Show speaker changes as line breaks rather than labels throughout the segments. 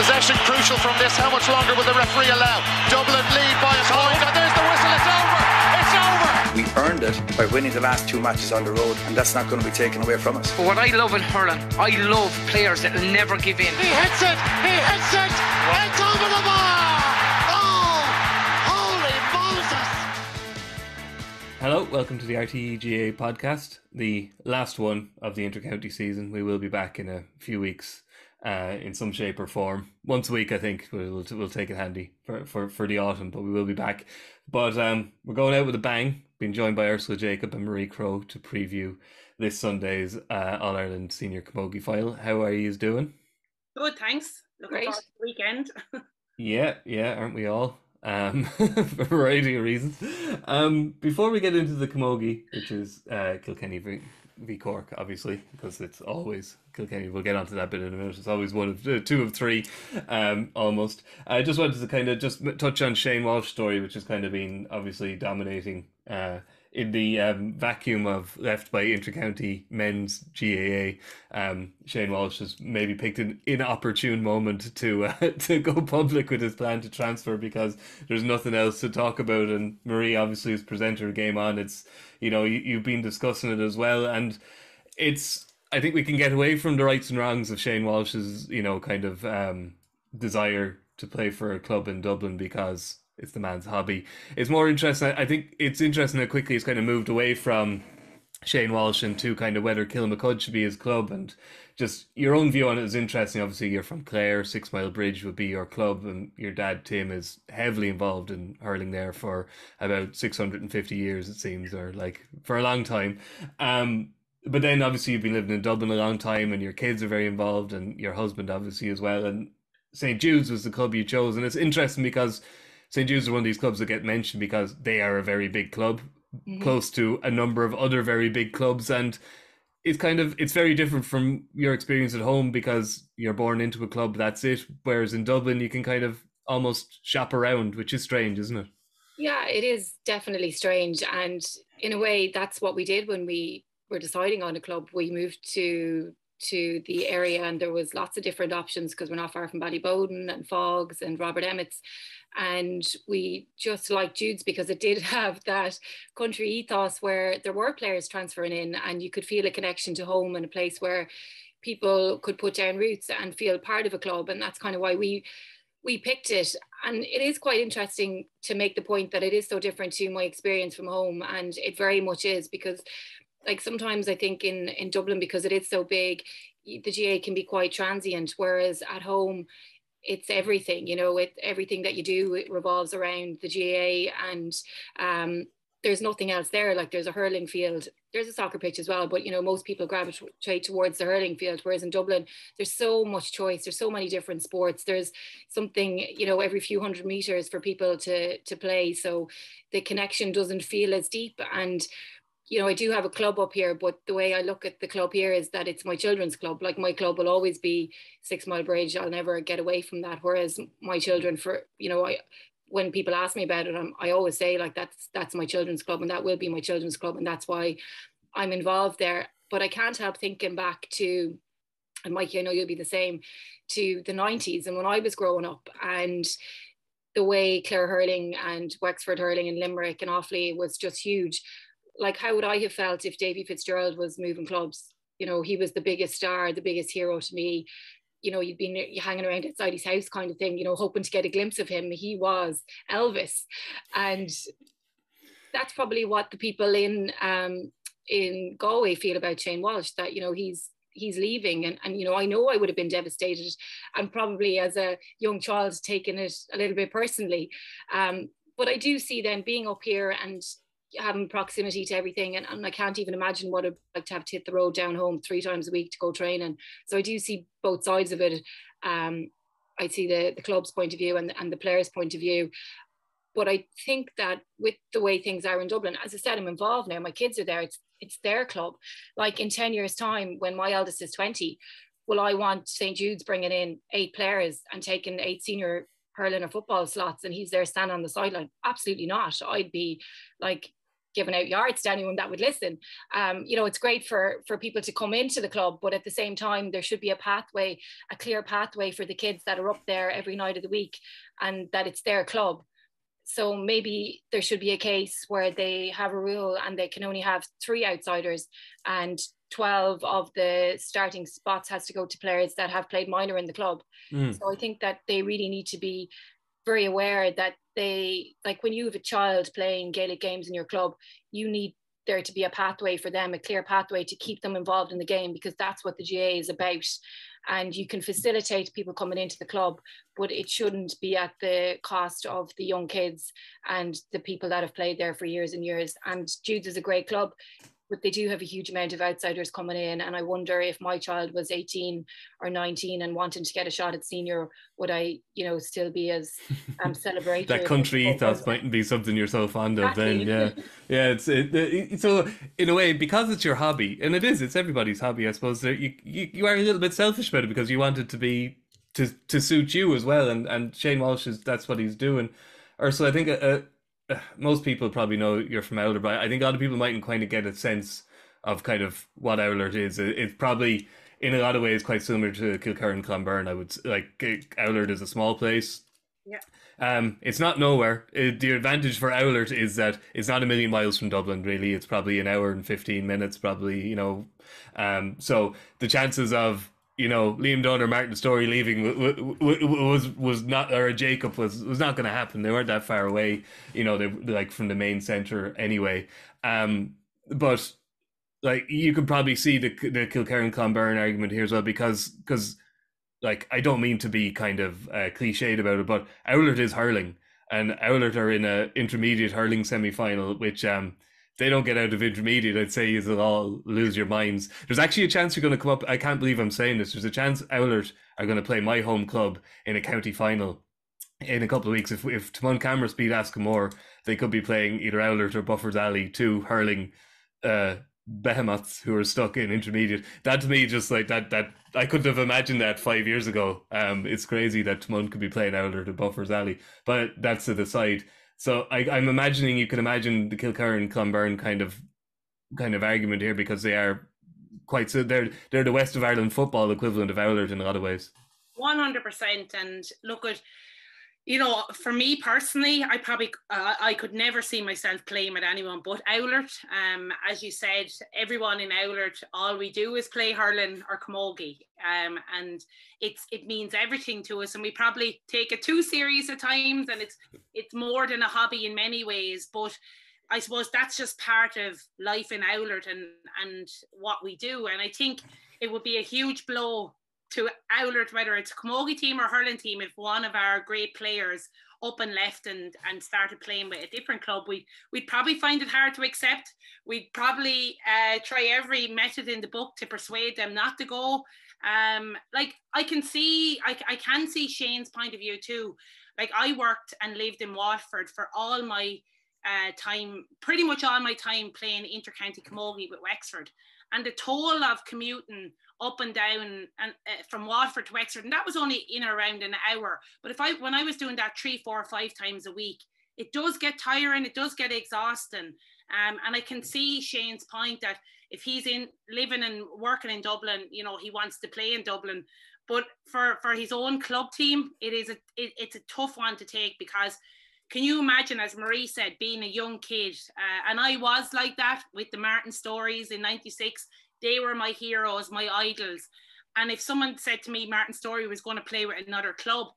Possession crucial from this. How much longer will the referee allow? Dublin lead by a point, and there's the whistle. It's over. It's over.
We earned it by winning the last 2 matches on the road, and that's not going to be taken away from us.
But what I love in hurling, I love players that will never give in.
He hits it. He hits it. It's over the bar. Oh, holy Moses.
Hello, welcome to the RTÉ GAA Podcast, the last one of the inter-county season. We will be back in a few weeks in some shape or form. Once a week, I think, we'll take it handy for the autumn, but we will be back. But we're going out with a bang, being joined by Ursula Jacob and Marie Crowe to preview this Sunday's All-Ireland Senior Camogie Final. How are you doing?
Good, thanks. Looking forward to the weekend.
Yeah, aren't we all? For a variety of reasons. Before we get into the camogie, which is Kilkenny v Cork, obviously, because it's always Kilkenny. We'll get onto that bit in a minute. It's always two of three, almost. I just wanted to kind of just touch on Shane Walsh's story, which has kind of been obviously dominating in the vacuum of left by inter-county men's GAA. Shane Walsh has maybe picked an inopportune moment to go public with his plan to transfer because there's nothing else to talk about. And Marie, obviously, as presenter of Game On, it's, you know, you've been discussing it as well. And I think we can get away from the rights and wrongs of Shane Walsh's, you know, kind of desire to play for a club in Dublin because it's the man's hobby. It's more interesting. I think it's interesting how quickly he's kind of moved away from Shane Walsh into kind of whether Kilmacud should be his club, and just your own view on it is interesting. Obviously, you're from Clare, 6 Mile Bridge would be your club, and your dad Tim is heavily involved in hurling there for about 650 years, it seems, or like for a long time. But then obviously you've been living in Dublin a long time, and your kids are very involved, and your husband obviously as well. And St. Jude's was the club you chose, and it's interesting because St. Jude's are one of these clubs that get mentioned because they are a very big club, close to a number of other very big clubs, and it's very different from your experience at home because you're born into a club, that's it. Whereas in Dublin, you can kind of almost shop around, which is strange, isn't it?
Yeah, it is definitely strange, and in a way, that's what we did when we were deciding on a club. We moved to the area, and there was lots of different options because we're not far from Ballybowden and Foggs and Robert Emmett's. And we just liked Jude's because it did have that country ethos where there were players transferring in and you could feel a connection to home and a place where people could put down roots and feel part of a club. And that's kind of why we picked it. And it is quite interesting to make the point that it is so different to my experience from home. And it very much is, because like sometimes I think in Dublin, because it is so big, the GA can be quite transient, whereas at home, it's everything, you know, everything that you do, it revolves around the GA, and there's nothing else there. Like there's a hurling field, there's a soccer pitch as well, but you know, most people gravitate towards the hurling field, whereas in Dublin, there's so much choice, there's so many different sports, there's something, you know, every few hundred meters for people to play, so the connection doesn't feel as deep. And you know, I do have a club up here, but the way I look at the club here is that it's my children's club. Like my club will always be 6 Mile Bridge. I'll never get away from that. Whereas my children, when people ask me about it, I always say like that's my children's club, and that will be my children's club, and that's why I'm involved there. But I can't help thinking back to, and Mikey, I know you'll be the same, to the 90s and when I was growing up, and the way Clare hurling and Wexford hurling and Limerick and Offaly was just huge. Like, how would I have felt if Davy Fitzgerald was moving clubs? You know, he was the biggest star, the biggest hero to me. You know, you'd been hanging around outside his house kind of thing, you know, hoping to get a glimpse of him. He was Elvis. And that's probably what the people in Galway feel about Shane Walsh, that, you know, he's leaving. And, you know I would have been devastated, and probably as a young child taken it a little bit personally. But I do see them being up here and having proximity to everything, and I can't even imagine what it'd like to have to hit the road down home 3 times a week to go training. So I do see both sides of it. I see the club's point of view and the players' point of view. But I think that with the way things are in Dublin, as I said, I'm involved now. My kids are there. It's their club. Like in 10 years' time, when my eldest is 20, will I want St. Jude's bringing in 8 players and taking 8 senior hurling or football slots, and he's there standing on the sideline? Absolutely not. I'd be like, giving out yards to anyone that would listen. It's great for people to come into the club, but at the same time, there should be a clear pathway for the kids that are up there every night of the week, and that it's their club. So maybe there should be a case where they have a rule and they can only have 3 outsiders, and 12 of the starting spots has to go to players that have played minor in the club. So I think that they really need to be very aware that when you have a child playing Gaelic games in your club, you need there to be a pathway for them, a clear pathway to keep them involved in the game, because that's what the GAA is about. And you can facilitate people coming into the club, but it shouldn't be at the cost of the young kids and the people that have played there for years and years. And Jude's is a great club, but they do have a huge amount of outsiders coming in. And I wonder if my child was 18 or 19 and wanting to get a shot at senior, would I, still be as celebratory?
That country ethos mightn't be something you're so fond of then, yeah. Yeah, so in a way, because it's your hobby, and it's everybody's hobby, I suppose, you are a little bit selfish about it because you want it to be, to suit you as well. And Shane Walsh, that's what he's doing. Ursula, I think most people probably know you're from Owler, but I think a lot of people mightn't kind of get a sense of kind of what Owler is. It's probably in a lot of ways quite similar to Kilkenny and Clonberne. I would Owler is a small place. Yeah. It's not nowhere. The advantage for Owler is that it's not a million miles from Dublin. Really, it's probably an hour and 15 minutes. Probably, so the chances of Liam Dunn or Martin Story leaving was not, or Jacob was not going to happen. They weren't that far away, they like from the main centre anyway. But like you could probably see the Kilkenny and Clonberne argument here as well, because like I don't mean to be kind of cliched about it, but Owlert is hurling, and Owlert are in a intermediate hurling semi-final, which they don't get out of intermediate, I'd say you'll all lose your minds. There's actually a chance you're going to come up. I can't believe I'm saying this. There's a chance Owlert are going to play my home club in a county final in a couple of weeks. If Timon Cameras beat Askamore, they could be playing either Owlert or Buffer's Alley, 2 hurling behemoths who are stuck in intermediate. That to me, just like that I couldn't have imagined that 5 years ago. It's crazy that Timon could be playing Owlert or Buffer's Alley, but that's to the side. So I'm imagining you can imagine the Kilkenny and Clonberne kind of argument here, because they are quite, so they're the West of Ireland football equivalent of Owlert in a lot of ways.
100%. And look at, for me personally, I could never see myself playing with anyone but Owlert. As you said, everyone in Owlert, all we do is play hurling or camogie. And it means everything to us, and we probably take it too serious at times, and it's more than a hobby in many ways. But I suppose that's just part of life in Owlert and what we do. And I think it would be a huge blow to Owlert, whether it's a camogie team or hurling team, if one of our great players up and left and started playing with a different club, we'd probably find it hard to accept. We'd probably try every method in the book to persuade them not to go. I can see Shane's point of view too. Like, I worked and lived in Waterford for all my time, pretty much all my time playing intercounty camogie with Wexford, and the toll of commuting up and down and from Waterford to Wexford, and that was only in or around an hour. But when I was doing that 3, 4, 5 times a week, it does get tiring, it does get exhausting. And I can see Shane's point that if he's living and working in Dublin, he wants to play in Dublin. But for his own club team, it's a tough one to take, because can you imagine, as Marie said, being a young kid? And I was like that with the Martin Stories in '96. They were my heroes, my idols. And if someone said to me Martin Story was going to play with another club,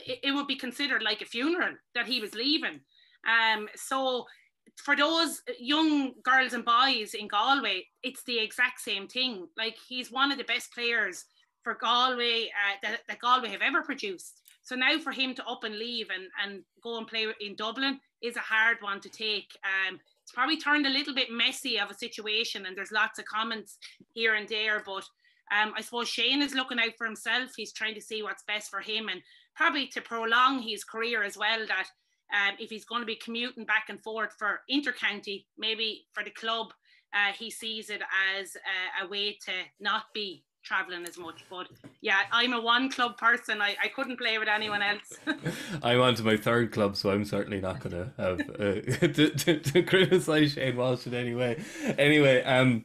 it would be considered like a funeral that he was leaving. So for those young girls and boys in Galway, it's the exact same thing. Like, he's one of the best players for Galway that Galway have ever produced. So now for him to up and leave and go and play in Dublin is a hard one to take. It's probably turned a little bit messy of a situation, and there's lots of comments here and there, but I suppose Shane is looking out for himself. He's trying to see what's best for him, and probably to prolong his career as well, that if he's going to be commuting back and forth for intercounty, maybe for the club, he sees it as a way to not be traveling as much. But yeah, I'm a one club person. I couldn't play with anyone else.
I'm on to my third club, so I'm certainly not going to have to criticise Shane Walsh in any way. Anyway,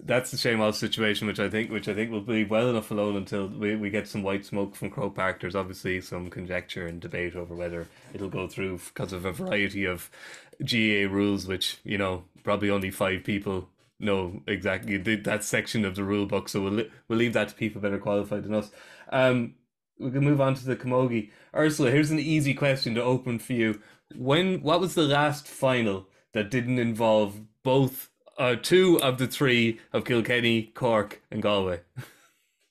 that's the Shane Walsh situation, which I think will be well enough alone until we get some white smoke from Croke Park. There's obviously some conjecture and debate over whether it'll go through because of a variety of GAA rules, which, you know, probably only 5 people know exactly that section of the rule book. So we'll leave that to people better qualified than us. We can move on to the camogie. Ursula, here's an easy question to open for you. What was the last final that didn't involve both 2 of the 3 of Kilkenny, Cork and Galway?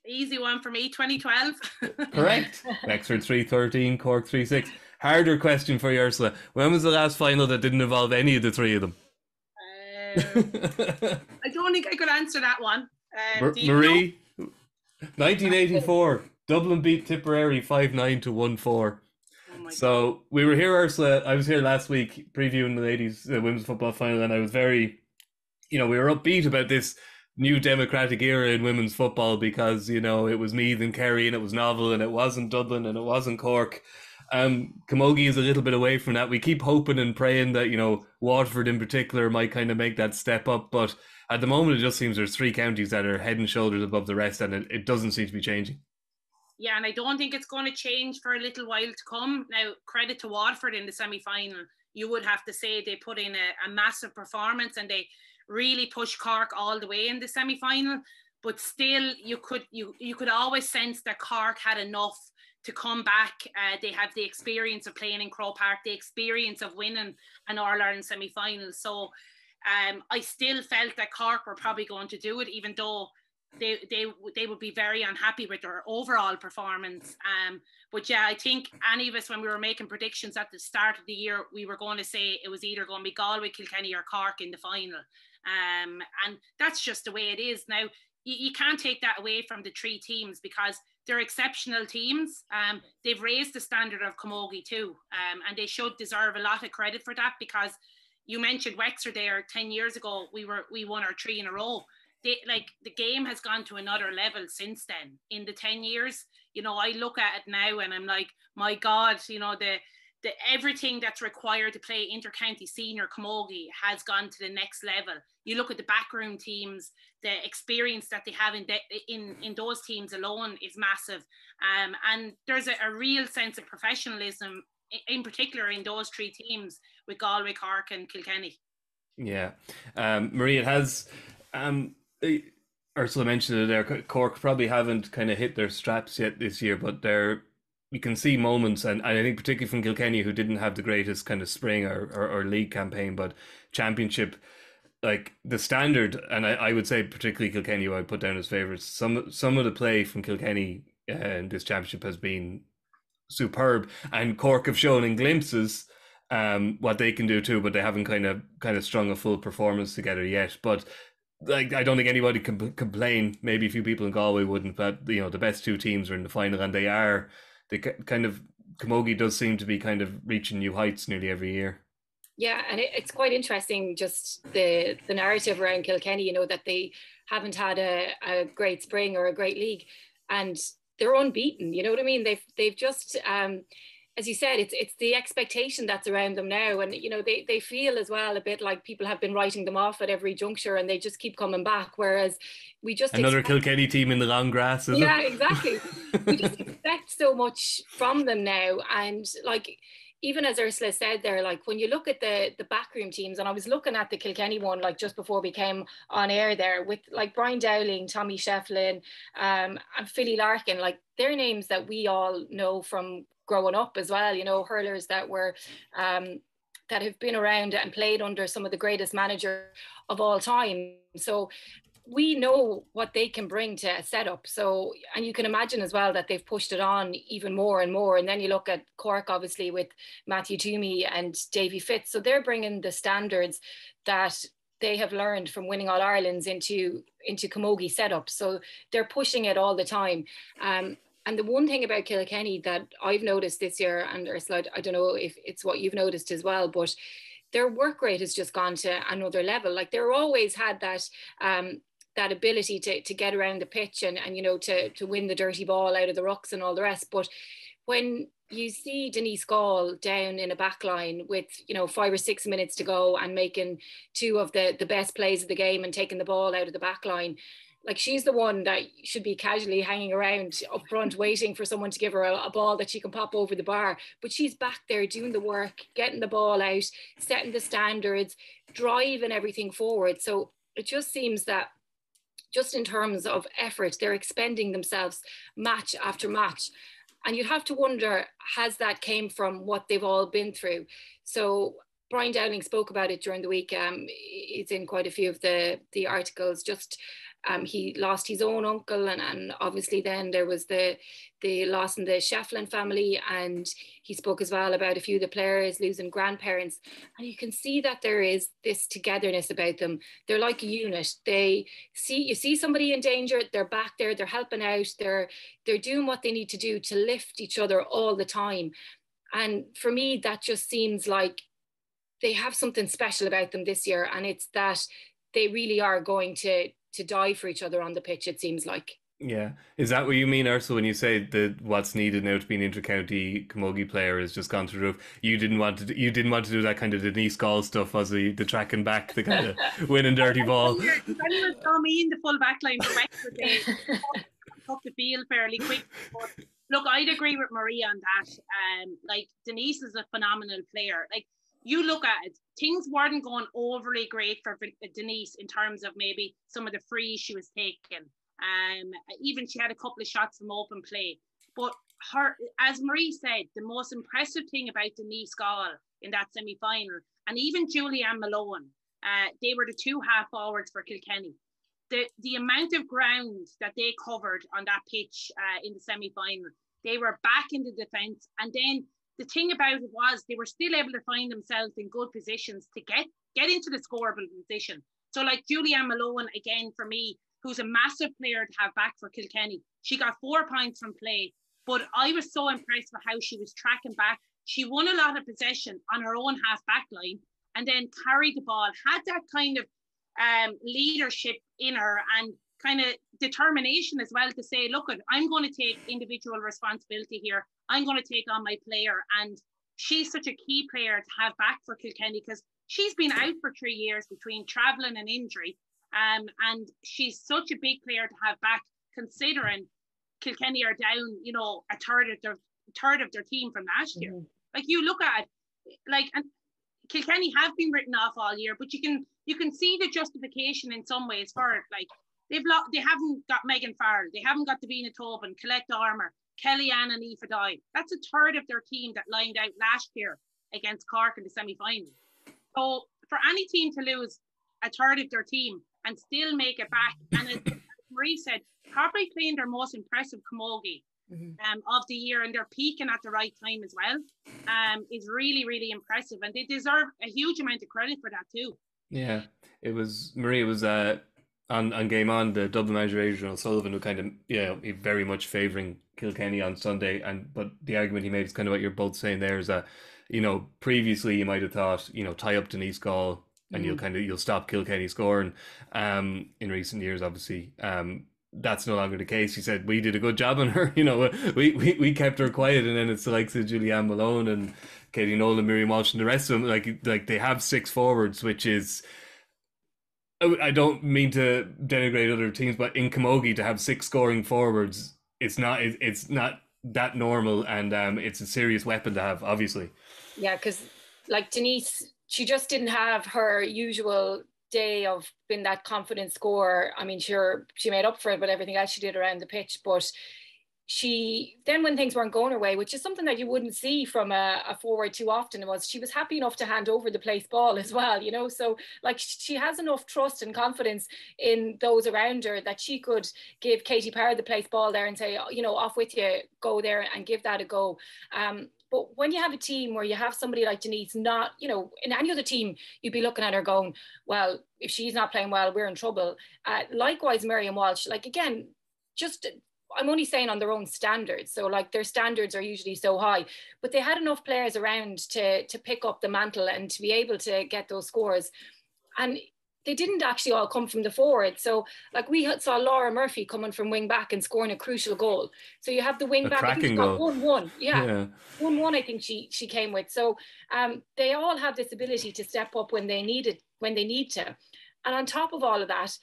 Easy one for me, 2012.
Correct. Wexford 3-13, Cork 3-6. Harder question for you, Ursula. When was the last final that didn't involve any of the 3 of them?
I don't think I could answer that one.
Marie, 1984. Dublin beat Tipperary 5-9 to 1-4. So we were here, Ursula. I was here last week previewing the ladies' women's football final, and I was very, we were upbeat about this new democratic era in women's football because, it was Meath and Kerry and it was novel and it wasn't Dublin and it wasn't Cork. Camogie is a little bit away from that. We keep hoping and praying that, Waterford in particular might kind of make that step up, but at the moment it just seems there's 3 counties that are head and shoulders above the rest, and it doesn't seem to be changing.
Yeah, and I don't think it's going to change for a little while to come. Now, credit to Waterford in the semi-final. You would have to say they put in a massive performance and they really pushed Cork all the way in the semi-final. But still, you could always sense that Cork had enough to come back. They have the experience of playing in Croke Park, the experience of winning an All-Ireland semi-final. So I still felt that Cork were probably going to do it, even though they would be very unhappy with their overall performance. But yeah, I think any of us, when we were making predictions at the start of the year, we were going to say it was either going to be Galway, Kilkenny or Cork in the final. And that's just the way it is. Now, you can't take that away from the 3 teams because they're exceptional teams. They've raised the standard of camogie too. And they should deserve a lot of credit for that, because you mentioned Wexford there 10 years ago, we won our 3 in a row. The game has gone to another level since then. In the 10 years, I look at it now and I'm like, my God, the everything that's required to play inter-county senior camogie has gone to the next level. You look at the backroom teams, the experience that they have in those teams alone is massive. And there's a real sense of professionalism, in particular in those 3 teams with Galway, Cork and Kilkenny. Yeah.
Marie, it has... Ursula mentioned it there. Cork probably haven't kind of hit their straps yet this year, but you can see moments, and I think particularly from Kilkenny, who didn't have the greatest kind of spring or league campaign, but championship, like the standard, and I would say particularly Kilkenny, who I put down as favourites. Some of the play from Kilkenny in this championship has been superb, and Cork have shown in glimpses what they can do too, but they haven't kind of strung a full performance together yet. But I don't think anybody can complain. Maybe a few people in Galway wouldn't, but the best 2 teams are in the final, and camogie does seem to be kind of reaching new heights nearly every year.
Yeah, and it's quite interesting, just the narrative around Kilkenny, that they haven't had a great spring or a great league, and they're unbeaten. You know what I mean? They've just as you said, it's the expectation that's around them now. And, they feel as well a bit like people have been writing them off at every juncture and they just keep coming back. Whereas we just
Another Kilkenny team in the long grass, is it?
Yeah, exactly. We just expect so much from them now. And even as Ursula said there, when you look at the backroom teams, and I was looking at the Kilkenny one, just before we came on air there, with Brian Dowling, Tommy Shefflin, and Philly Larkin, they're names that we all know from growing up as well, hurlers that were that have been around and played under some of the greatest managers of all time. So we know what they can bring to a setup. So, and you can imagine as well that they've pushed it on even more and more. And then you look at Cork, obviously, with Matthew Toomey and Davy Fitz. So they're bringing the standards that they have learned from winning All Irelands into camogie setup. So they're pushing it all the time. And the one thing about Kilkenny that I've noticed this year, and Ursula, I don't know if it's what you've noticed as well, but their work rate has just gone to another level. They're always had that that ability to get around the pitch and you know, to win the dirty ball out of the rucks and all the rest. But when you see Denise Gaule down in a back line with, you know, 5 or 6 minutes to go and making 2 of the best plays of the game and taking the ball out of the back line, like, she's the one that should be casually hanging around up front waiting for someone to give her a ball that she can pop over the bar. But she's back there doing the work, getting the ball out, setting the standards, driving everything forward. So it just seems that just in terms of effort, they're expending themselves match after match. And you'd have to wonder, has that came from what they've all been through? So Brian Dowling spoke about it during the week. It's in quite a few of the articles. Just he lost his own uncle, and obviously then there was the loss in the Shefflin family, and he spoke as well about a few of the players losing grandparents, and you can see that there is this togetherness about them. They're like a unit. You see somebody in danger, they're back there, they're helping out, they're doing what they need to do to lift each other all the time. And for me, that just seems like they have something special about them this year, and it's that they really are going to die for each other on the pitch, it seems like.
Yeah. Is that what you mean, Ursula, when you say that what's needed now to be an inter-county camogie player has just gone through the roof? You didn't want to do that kind of Denise Gaule stuff, was the tracking back, the kind of winning dirty ball.
Anyone saw me in the full back line for Wexford, they took the field fairly quick. But look, I'd agree with Maria on that. Like, Denise is a phenomenal player. Like, you look at it, things weren't going overly great for Denise in terms of maybe some of the frees she was taking. Even she had a couple of shots from open play. But her, as Marie said, the most impressive thing about Denise Gaule in that semi-final, and even Julianne Malone, they were the 2 half forwards for Kilkenny. The amount of ground that they covered on that pitch in the semi-final, they were back in the defence, and then the thing about it was they were still able to find themselves in good positions to get into the scoreable position. So like Julianne Malone, again, for me, who's a massive player to have back for Kilkenny, she got 4 points from play, but I was so impressed with how she was tracking back. She won a lot of possession on her own half back line and then carried the ball, had that kind of leadership in her and kind of determination as well to say, look, I'm going to take individual responsibility here. I'm going to take on my player. And she's such a key player to have back for Kilkenny because she's been out for 3 years between travelling and injury. And she's such a big player to have back, considering Kilkenny are down, you know, a third of their team from last year. Like, you look at it, like, and Kilkenny have been written off all year, but you can see the justification in some ways for it. Like, they haven't got Megan Farrell, they haven't got Davina Tobin, Colette Armour, Kellyanne and Aoife Dye. That's a third of their team that lined out last year against Cork in the semi-final. So for any team to lose a third of their team and still make it back, and as Marie said, probably playing their most impressive camogie of the year, and they're peaking at the right time as well, is really, really impressive, and they deserve a huge amount of credit for that too.
Yeah, it was Marie. It was on Game On, the Dublin manager Adrian O'Sullivan, who kind of, you know, very much favouring Kilkenny on Sunday, but the argument he made is kind of what you're both saying there, is that, you know, previously you might have thought, you know, tie up Denise Gaule and you'll stop Kilkenny scoring. In recent years, obviously, that's no longer the case. He said we did a good job on her. You know, we kept her quiet, and then it's the likes of Julianne Malone and Katie Nolan, Miriam Walsh, and the rest of them. Like they have 6 forwards, which is, I don't mean to denigrate other teams, but in camogie to have 6 scoring forwards, it's not that normal, and it's a serious weapon to have, obviously.
Yeah, because like Denise, she just didn't have her usual day of being that confident scorer. I mean, sure, she made up for it with everything else she did around the pitch, but then when things weren't going her way, which is something that you wouldn't see from a forward too often, she was happy enough to hand over the place ball as well, you know. So like, she has enough trust and confidence in those around her that she could give Katie Power the place ball there and say, you know, off with you, go there and give that a go. But when you have a team where you have somebody like Denise, not, you know, in any other team, you'd be looking at her going, well, if she's not playing well, we're in trouble. Likewise, Miriam Walsh, like, again, just, I'm only saying on their own standards. So like, their standards are usually so high, but they had enough players around to pick up the mantle and to be able to get those scores. And they didn't actually all come from the forward. So like we saw Laura Murphy coming from wing back and scoring a crucial goal. So you have the wing back, I think she got 1-1. Yeah. 1-1 I think she came with. So they all have this ability to step up when they need to. And on top of all of that,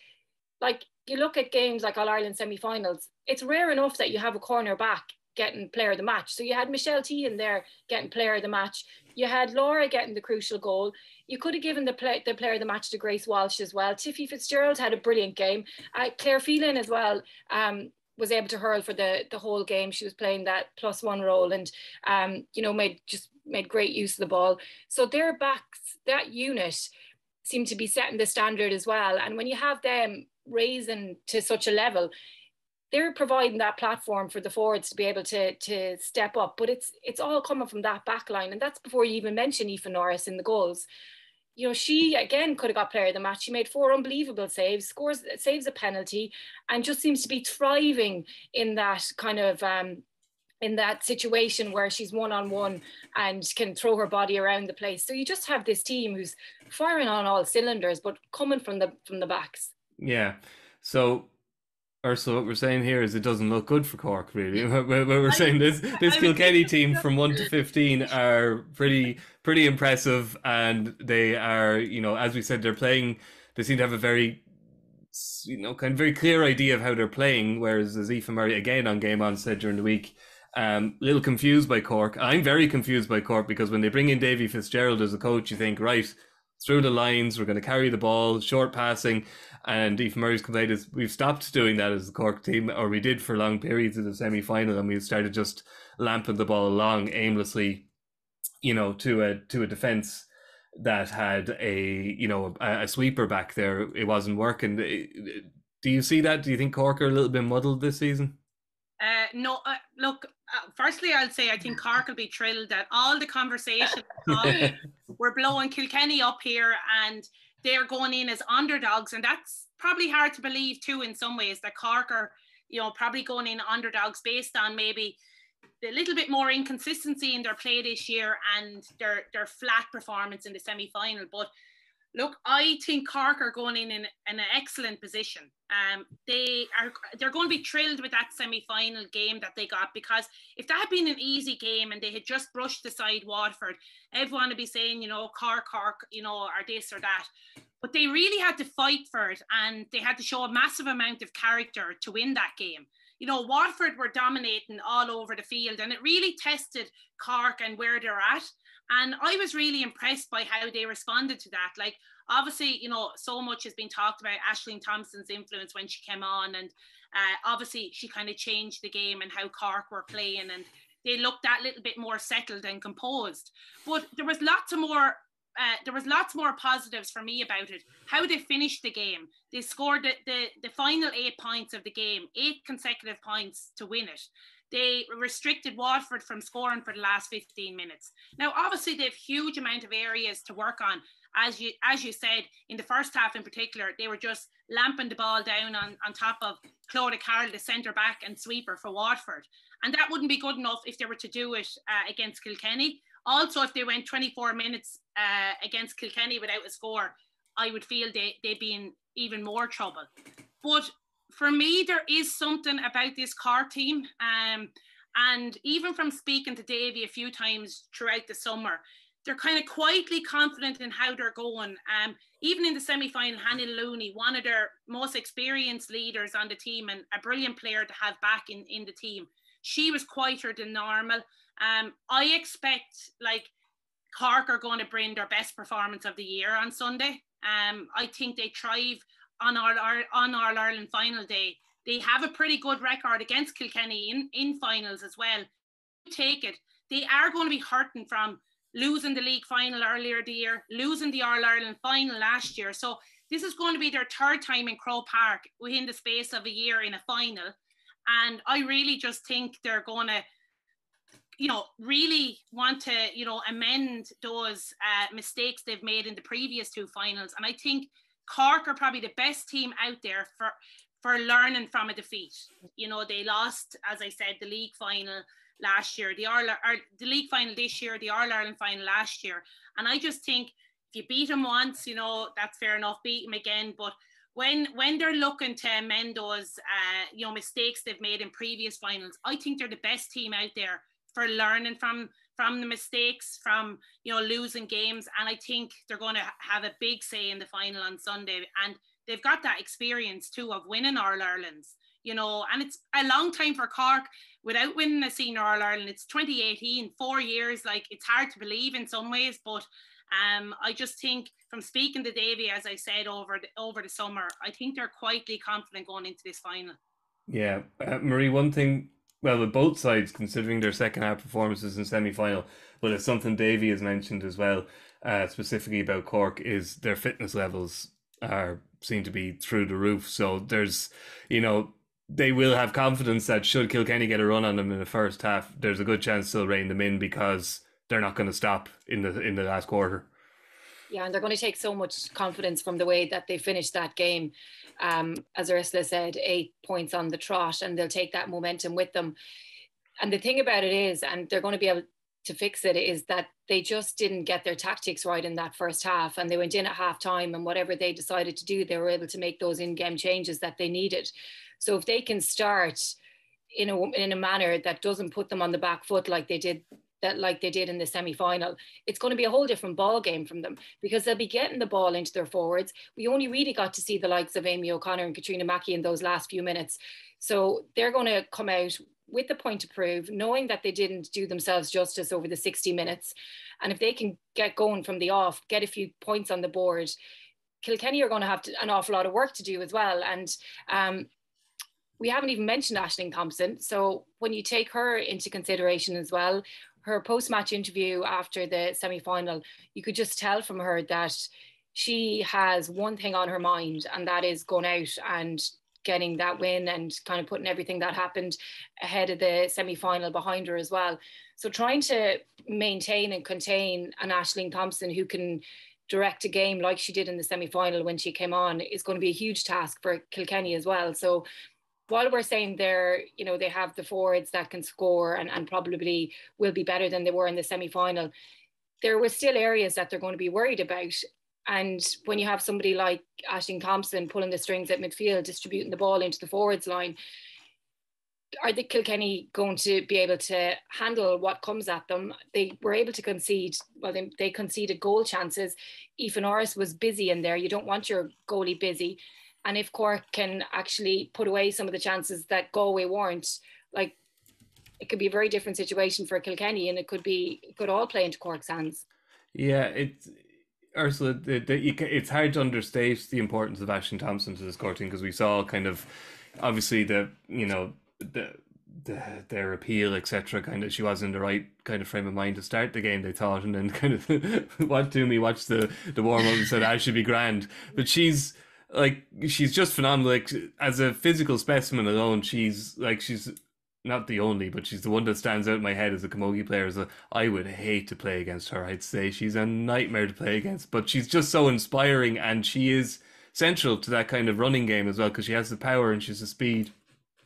like you look at games like All-Ireland semi-finals, it's rare enough that you have a corner back getting player of the match. So you had Michelle T in there getting player of the match. You had Laura getting the crucial goal. You could have given the player of the match to Grace Walsh as well. Tiffy Fitzgerald had a brilliant game. Claire Phelan as well was able to hurl for the whole game. She was playing that +1 role and, made great use of the ball. So their backs, that unit seemed to be setting the standard as well. And when you have them raising to such a level, they're providing that platform for the forwards to be able to step up. But it's all coming from that back line. And that's before you even mention Aoife Norris in the goals. You know, she again could have got player of the match. She made 4 unbelievable saves, saves a penalty, and just seems to be thriving in that kind of in that situation where she's one-on-one and can throw her body around the place. So you just have this team who's firing on all cylinders, but coming from the backs.
Yeah. So Ursula, what we're saying here is it doesn't look good for Cork, really. We're saying this Kilkenny team from 1 to 15 are pretty impressive, and they are, as we said, they seem to have a very, kind of very clear idea of how they're playing, whereas as Aoife Murray, again on Game On, said during the week, a little confused by Cork. I'm very confused by Cork because when they bring in Davy Fitzgerald as a coach, you think, right, through the lines, we're going to carry the ball, short passing. And Aoife Murray's complaint is we've stopped doing that as the Cork team, or we did for long periods of the semi-final, and we started just lamping the ball along aimlessly, to a defence that had a sweeper back there. It wasn't working. Do you see that? Do you think Cork are a little bit muddled this season?
No, look, firstly, I'll say I think Cork will be thrilled that all the conversation we're blowing Kilkenny up here and they're going in as underdogs, and that's probably hard to believe too in some ways, that Cork are, probably going in underdogs based on maybe a little bit more inconsistency in their play this year and their flat performance in the semi-final. But look, I think Cork are going in an excellent position. They're going to be thrilled with that semi-final game that they got, because if that had been an easy game and they had just brushed aside Waterford, everyone would be saying, Cork, are this or that. But they really had to fight for it, and they had to show a massive amount of character to win that game. Waterford were dominating all over the field, and it really tested Cork and where they're at. And I was really impressed by how they responded to that. Like, obviously, so much has been talked about Ashling Thompson's influence when she came on. And obviously, she kind of changed the game and how Cork were playing. And they looked that little bit more settled and composed. But there was lots more positives for me about it. How they finished the game. They scored the final 8 points of the game, 8 consecutive points to win it. They restricted Waterford from scoring for the last 15 minutes. Now, obviously, they have huge amount of areas to work on. As you said, in the first half in particular, they were just lamping the ball down on top of Clodagh Carroll, the centre-back and sweeper for Waterford. And that wouldn't be good enough if they were to do it against Kilkenny. Also, if they went 24 minutes against Kilkenny without a score, I would feel they'd be in even more trouble. But for me, there is something about this Cork team. And even from speaking to Davy a few times throughout the summer, they're kind of quietly confident in how they're going. Even in the semi-final, Hannah Looney, one of their most experienced leaders on the team and a brilliant player to have back in the team, she was quieter than normal. I expect Cork are going to bring their best performance of the year on Sunday. I think they thrive on our Ireland final day. They have a pretty good record against Kilkenny in finals as well. Take it. They are going to be hurting from losing the league final earlier the year, losing the All-Ireland final last year. So this is going to be their 3rd time in Croke Park within the space of a year in a final. And I really just think they're going to, really want to, amend those mistakes they've made in the previous 2 finals. And I think Cork are probably the best team out there for learning from a defeat. They lost, as I said, the league final last year, the league final this year, the All-Ireland final last year. And I just think you beat them once, you know, that's fair enough, beat them again. But when they're looking to amend those, you know, mistakes they've made in previous finals, I think they're the best team out there for learning from the mistakes, from, you know, losing games. And I think they're going to have a big say in the final on Sunday. And they've got that experience too of winning All-Irelands, you know, and it's a long time for Cork without winning a senior All-Ireland. It's 2018, 4 years. Like, it's hard to believe in some ways, but I just think from speaking to Davy, as I said, over the summer, I think they're quietly confident going into this final.
Yeah. Marie, one thing, well, with both sides, considering their second half performances in semi-final, but it's something Davy has mentioned as well, specifically about Cork, is their fitness levels seem to be through the roof. So there's, you know, they will have confidence that should Kilkenny get a run on them in the first half, there's a good chance they'll rein them in, because they're not going to stop in the last quarter.
Yeah, and they're going to take so much confidence from the way that they finished that game. As Ursula said, 8 points on the trot, and they'll take that momentum with them. And the thing about it is, and they're going to be able to fix it, is that they just didn't get their tactics right in that first half, and they went in at half time, and whatever they decided to do, they were able to make those in-game changes that they needed. So if they can start in a manner that doesn't put them on the back foot like they did in the semi-final, it's going to be a whole different ball game from them, because they'll be getting the ball into their forwards. We only really got to see the likes of Amy O'Connor and Katrina Mackey in those last few minutes. So they're going to come out with the point to prove, knowing that they didn't do themselves justice over the 60 minutes. And if they can get going from the off, get a few points on the board, Kilkenny are going to have an awful lot of work to do as well. And we haven't even mentioned Ashling Thompson. So when you take her into consideration as well, her post-match interview after the semi-final, you could just tell from her that she has one thing on her mind, and that is going out and getting that win and kind of putting everything that happened ahead of the semi-final behind her as well. So trying to maintain and contain an Ashling Thompson who can direct a game like she did in the semi-final when she came on is going to be a huge task for Kilkenny as well. So while we're saying they have the forwards that can score and probably will be better than they were in the semi-final, there were still areas that they're going to be worried about. And when you have somebody like Ashling Thompson pulling the strings at midfield, distributing the ball into the forwards line, are the Kilkenny going to be able to handle what comes at them? They were able to concede, they conceded goal chances. Aoife Norris was busy in there. You don't want your goalie busy. And if Cork can actually put away some of the chances that Galway weren't, like, it could be a very different situation for Kilkenny, and it could all play into Cork's hands.
Yeah, Ursula, it's hard to understate the importance of Ashling Thompson to this Cork team, because we saw kind of, obviously, their appeal, etc. Kind of, she was in the right kind of frame of mind to start the game, they thought, and then kind of watched the warm up and said, should be grand. But she's just phenomenal. Like, as a physical specimen alone, she's not the only, but she's the one that stands out in my head as a camogie player. I would hate to play against her. I'd say she's a nightmare to play against, but she's just so inspiring, and she is central to that kind of running game as well, because she has the power and she's the speed.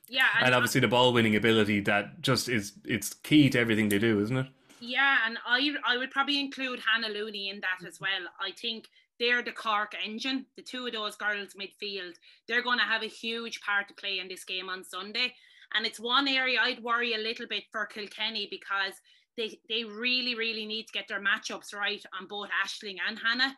Yeah, and obviously the ball winning ability that just it's key to everything they do, isn't it?
Yeah, and I would probably include Hannah Looney in that as well. I think they're the Cork engine. The two of those girls midfield, they're going to have a huge part to play in this game on Sunday. And it's one area I'd worry a little bit for Kilkenny, because they really, really need to get their matchups right on both Ashling and Hannah.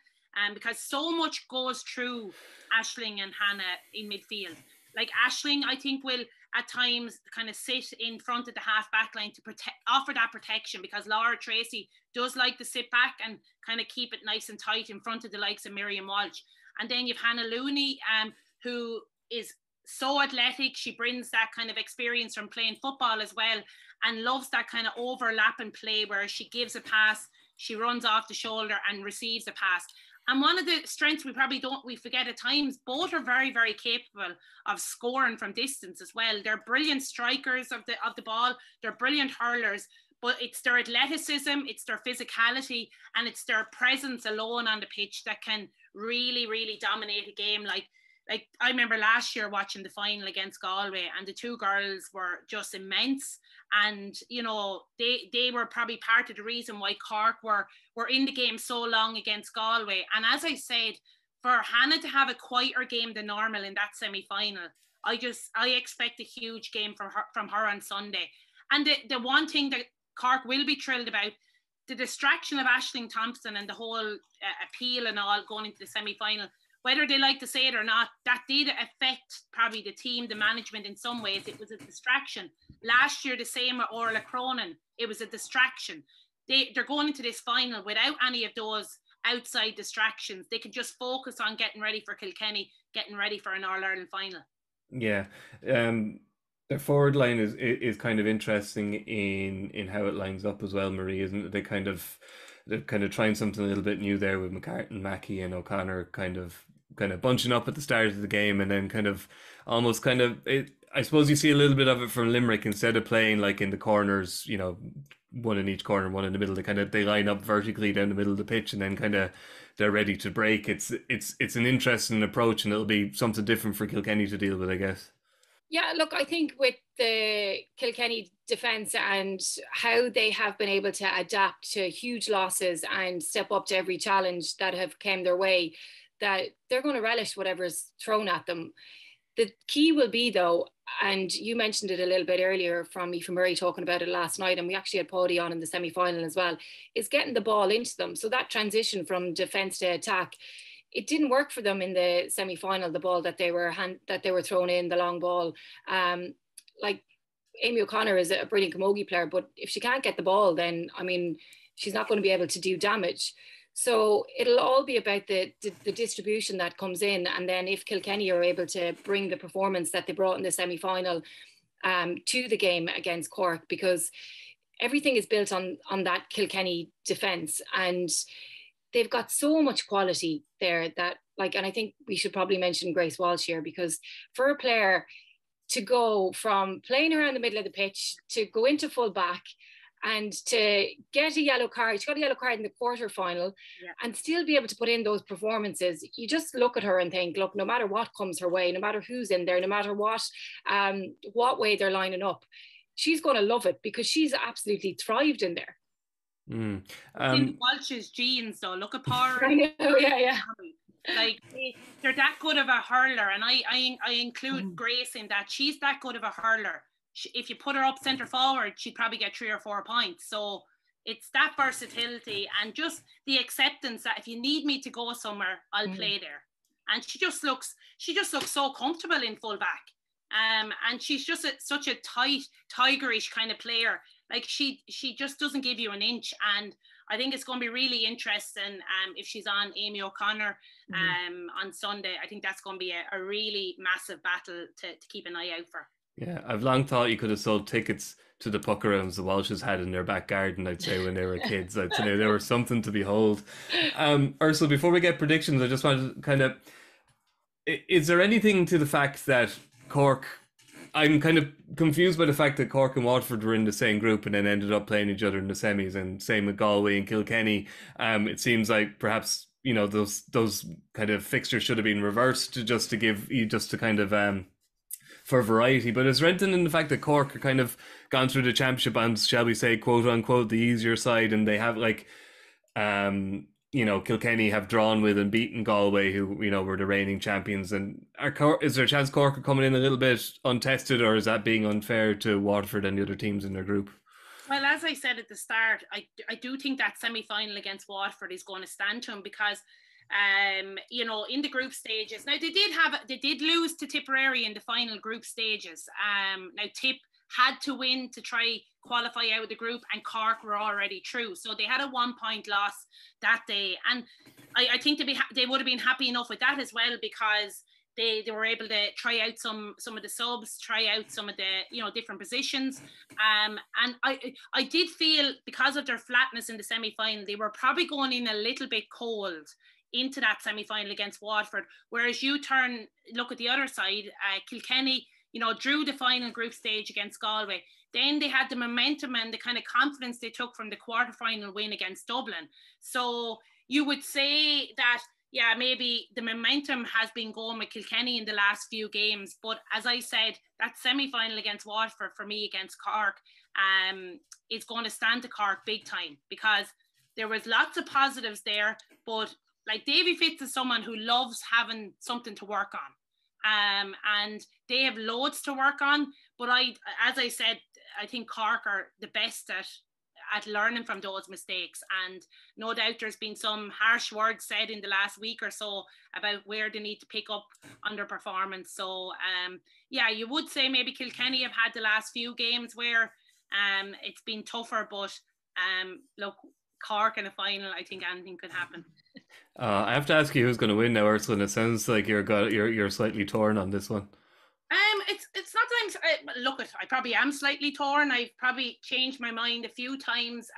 Because so much goes through Ashling and Hannah in midfield. Like, Ashling, I think, will at times kind of sit in front of the half back line to offer that protection, because Laura Tracy does like to sit back and kind of keep it nice and tight in front of the likes of Miriam Walsh. And then you've Hannah Looney, who is so athletic. She brings that kind of experience from playing football as well, and loves that kind of overlapping play where she gives a pass, she runs off the shoulder and receives a pass. And one of the strengths we forget at times, both are very, very capable of scoring from distance as well. They're brilliant strikers of the ball. They're brilliant hurlers, but it's their athleticism, it's their physicality, and it's their presence alone on the pitch that can really, really dominate a game. Like I remember last year watching the final against Galway, and the two girls were just immense. And, you know, they were probably part of the reason why Cork were in the game so long against Galway. And as I said, for Hannah to have a quieter game than normal in that semi-final, I expect a huge game from her on Sunday. And the one thing that Cork will be thrilled about, the distraction of Ashling Thompson and the whole appeal and all going into the semi-final, whether they like to say it or not, that did affect probably the team, the management in some ways. It was a distraction. Last year, the same with Orla Cronin, it was a distraction. They're going into this final without any of those outside distractions. They can just focus on getting ready for Kilkenny, getting ready for an All-Ireland final.
Yeah. Their forward line is kind of interesting in how it lines up as well, Marie, isn't it? They're kind of trying something a little bit new there with McCartan, Mackey and O'Connor kind of bunching up at the start of the game, and then I suppose you see a little bit of it from Limerick. Instead of playing like in the corners, you know, one in each corner, one in the middle, they line up vertically down the middle of the pitch, and then they're ready to break. It's an interesting approach, and it'll be something different for Kilkenny to deal with, I guess.
Yeah, look, I think with the Kilkenny defence and how they have been able to adapt to huge losses and step up to every challenge that have come their way, that they're going to relish whatever's thrown at them. The key will be, though, and you mentioned it a little bit earlier from Aoife Murray talking about it last night, and we actually had Paddy on in the semi-final as well, is getting the ball into them. So that transition from defence to attack, it didn't work for them in the semi-final, the ball that they were thrown in, the long ball. Like Amy O'Connor is a brilliant camogie player, but if she can't get the ball, then, I mean, she's not going to be able to do damage. So it'll all be about the distribution that comes in. And then if Kilkenny are able to bring the performance that they brought in the semi-final to the game against Cork, because everything is built on that Kilkenny defence. And they've got so much quality there that, like, and I think we should probably mention Grace Walsh here, because for a player to go from playing around the middle of the pitch to go into full back and to get a yellow card, she got a yellow card in the quarterfinal, and still be able to put in those performances. You just look at her and think, look, no matter what comes her way, no matter who's in there, no matter what way they're lining up, she's going to love it, because she's absolutely thrived in there.
In Walsh's genes, though, look at Power.
I know, yeah.
Like, they're that good of a hurler, and I include Grace in that. She's that good of a hurler. If you put her up centre forward, she'd probably get 3 or 4 points. So it's that versatility and just the acceptance that if you need me to go somewhere, I'll play there. And she just looks so comfortable in full back. And she's just such a tight, tigerish kind of player. Like, she just doesn't give you an inch. And I think it's going to be really interesting if she's on Amy O'Connor on Sunday. I think that's going to be a really massive battle to keep an eye out for.
Yeah, I've long thought you could have sold tickets to the puck rounds the Walshes had in their back garden, I'd say, when they were kids. I'd say they were something to behold. Ursula, before we get predictions, I just wanted to kind of... Is there anything to the fact that Cork... I'm kind of confused by the fact that Cork and Waterford were in the same group and then ended up playing each other in the semis, and same with Galway and Kilkenny. It seems like perhaps, you know, those kind of fixtures should have been reversed just to kind of... for variety. But is Renton in the fact that Cork are kind of gone through the championship on, shall we say, quote unquote, the easier side, and they have like you know, Kilkenny have drawn with and beaten Galway, who, you know, were the reigning champions, and is there a chance Cork are coming in a little bit untested, or is that being unfair to Waterford and the other teams in their group?
Well, as I said at the start, I do think that semi-final against Waterford is going to stand to them, because you know, in the group stages. Now, they did lose to Tipperary in the final group stages. Now, Tip had to win to try qualify out of the group, and Cork were already through. So they had a 1-point loss that day. And I think they would have been happy enough with that as well, because they were able to try out some of the subs, try out some of the, you know, different positions. And I did feel, because of their flatness in the semi-final, they were probably going in a little bit cold into that semi-final against Waterford, whereas you look at the other side, Kilkenny, you know, drew the final group stage against Galway. Then they had the momentum and the kind of confidence they took from the quarterfinal win against Dublin. So you would say that, yeah, maybe the momentum has been going with Kilkenny in the last few games, but as I said, that semi-final against Waterford for me against Cork, is going to stand to Cork big time, because there was lots of positives there, but like Davy Fitz is someone who loves having something to work on, and they have loads to work on. But as I said, I think Cork are the best at learning from those mistakes, and no doubt there's been some harsh words said in the last week or so about where they need to pick up on their performance. So you would say maybe Kilkenny have had the last few games where it's been tougher, but look, Cork in a final, I think anything could happen.
I have to ask you who's going to win now, Ursula, and it sounds like you're slightly torn on this one.
It's not that I probably am slightly torn. I've probably changed my mind a few times.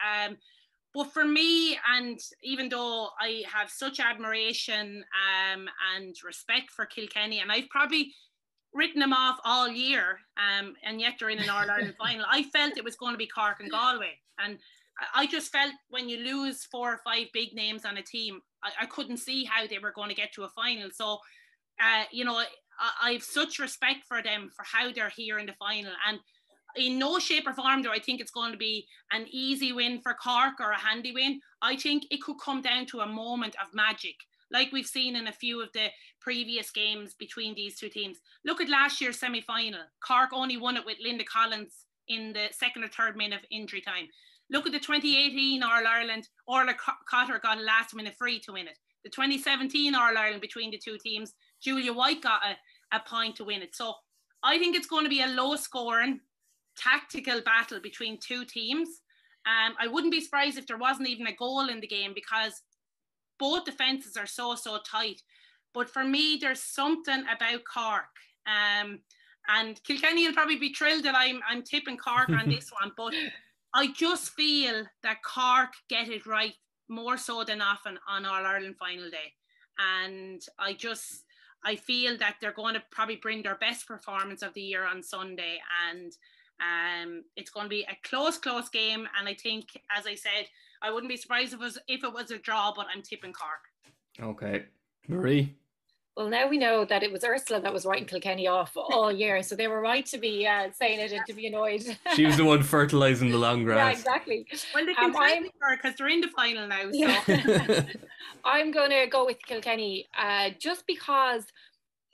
But for me, and even though I have such admiration and respect for Kilkenny, and I've probably written them off all year, and yet they're in an All-Ireland final, I felt it was going to be Cork and Galway. And I just felt when you lose 4 or 5 big names on a team, I couldn't see how they were going to get to a final. So, I have such respect for them for how they're here in the final. And in no shape or form do I think it's going to be an easy win for Cork or a handy win. I think it could come down to a moment of magic, like we've seen in a few of the previous games between these two teams. Look at last year's semi-final. Cork only won it with Linda Collins in the 2nd or 3rd minute of injury time. Look at the 2018 All-Ireland. Orla Cotter got a last-minute free to win it. The 2017 All-Ireland between the two teams, Julia White got a point to win it. So I think it's going to be a low-scoring, tactical battle between two teams. I wouldn't be surprised if there wasn't even a goal in the game, because both defences are so tight. But for me, there's something about Cork. And Kilkenny will probably be thrilled that I'm tipping Cork on this one. But I just feel that Cork get it right more so than often on All-Ireland final day. And I feel that they're going to probably bring their best performance of the year on Sunday. And it's going to be a close game. And I think, as I said, I wouldn't be surprised if it was a draw, but I'm tipping Cork.
Okay. Marie?
Well, now we know that it was Ursula that was writing Kilkenny off all year, so they were right to be saying it and to be annoyed.
She was the one fertilising the long grass.
Yeah, exactly.
Well, they can thank her because they're in the final now. So.
Yeah. I'm going to go with Kilkenny just because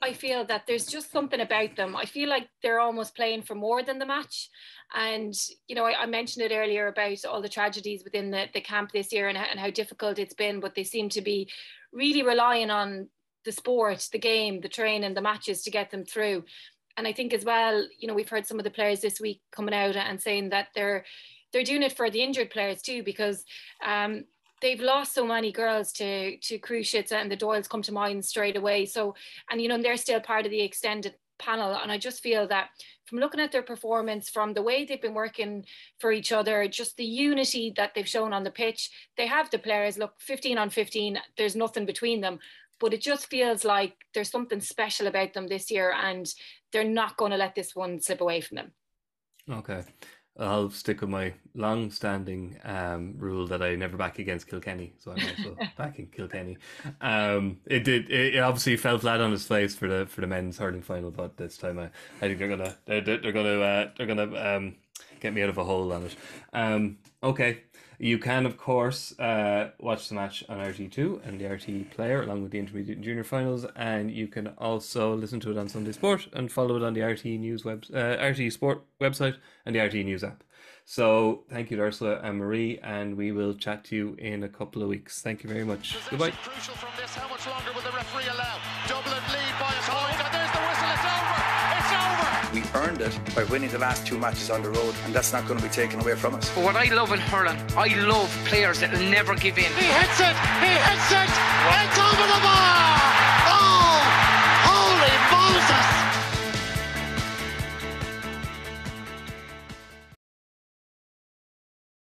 I feel that there's just something about them. I feel like they're almost playing for more than the match. And, I mentioned it earlier about all the tragedies within the camp this year and how difficult it's been, but they seem to be really relying on the sport, the game, the training, the matches to get them through. And I think as well, we've heard some of the players this week coming out and saying that they're doing it for the injured players too, because they've lost so many girls to cruciates, and the Doyles come to mind straight away. So, and they're still part of the extended panel. And I just feel that from looking at their performance, from the way they've been working for each other, just the unity that they've shown on the pitch, they have the players, look, 15 on 15, there's nothing between them. But it just feels like there's something special about them this year, and they're not going to let this one slip away from them. Okay.
I'll stick with my long-standing rule that I never back against Kilkenny, so I'm also backing Kilkenny. It obviously fell flat on its face for the men's hurling final, but this time I think they're gonna get me out of a hole on it. Okay. You can, of course, watch the match on RTÉ2 and the RTÉ Player, along with the intermediate and junior finals, and you can also listen to it on Sunday Sport and follow it on the RTÉ Sport website and the RTÉ News app. So thank you to Ursula and Marie, and we will chat to you in a couple of weeks. Thank you very much. Goodbye.
Crucial from this. How much longer will the referee allow? Dublin lead by a point, and there's the whistle. It's over. It's over.
We earned it by winning the last 2 matches on the road, and that's not going to be taken away from us.
But what I love in hurling, I love players that will never give in.
He hits it. It's over the bar. Oh, holy Moses.